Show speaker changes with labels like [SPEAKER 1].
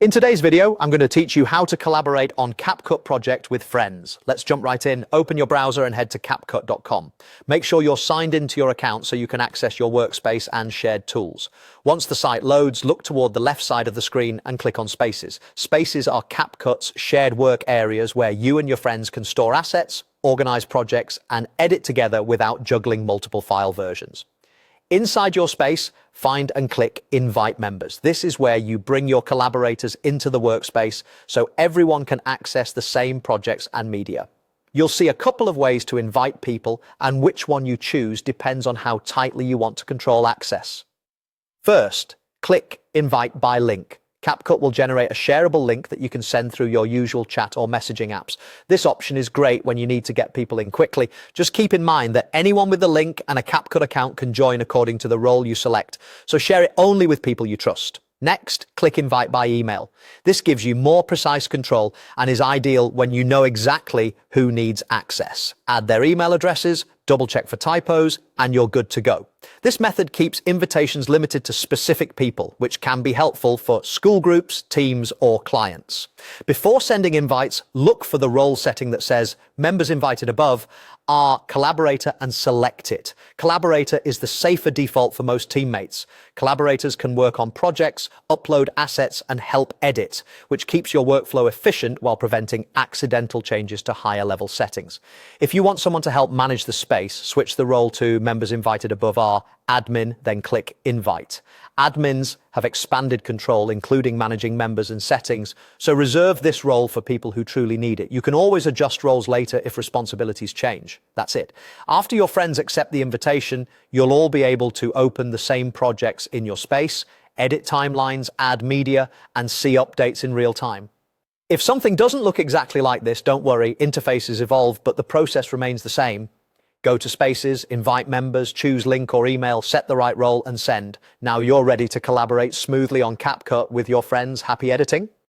[SPEAKER 1] In today's video, I'm going to teach you how to collaborate on CapCut project with friends. Let's jump right in. Open your browser and head to CapCut.com. Make sure you're signed into your account so you can access your workspace and shared tools. Once the site loads, look toward the left side of the screen and click on Spaces. Spaces are CapCut's shared work areas where you and your friends can store assets, organize projects, and edit together without juggling multiple file versions. Inside your space, find and click Invite Members. This is where you bring your collaborators into the workspace so everyone can access the same projects and media. You'll see a couple of ways to invite people, and which one you choose depends on how tightly you want to control access. First, click Invite by Link. CapCut will generate a shareable link that you can send through your usual chat or messaging apps. This option is great when you need to get people in quickly. Just keep in mind that anyone with a link and a CapCut account can join according to the role you select, so share it only with people you trust. Next, click Invite by Email. This gives you more precise control and is ideal when you know exactly who needs access. Add their email addresses, double check for typos, and you're good to go. This method keeps invitations limited to specific people, which can be helpful for school groups, teams, or clients. Before sending invites, look for the role setting that says Members Invited Above are Collaborator and select it. Collaborator is the safer default for most teammates. Collaborators can work on projects, upload assets, and help edit, which keeps your workflow efficient while preventing accidental changes to higher level settings. If you want someone to help manage the space, switch the role to Members Invited Above are Admin, then click Invite. Admins have expanded control, including managing members and settings, so reserve this role for people who truly need it. You can always adjust roles later if responsibilities change. That's it. After your friends accept the invitation, you'll all be able to open the same projects in your space, edit timelines, add media, and see updates in real time. If something doesn't look exactly like this, don't worry, interfaces evolve, but the process remains the same. Go to Spaces, invite members, choose link or email, set the right role, and send. Now you're ready to collaborate smoothly on CapCut with your friends. Happy editing!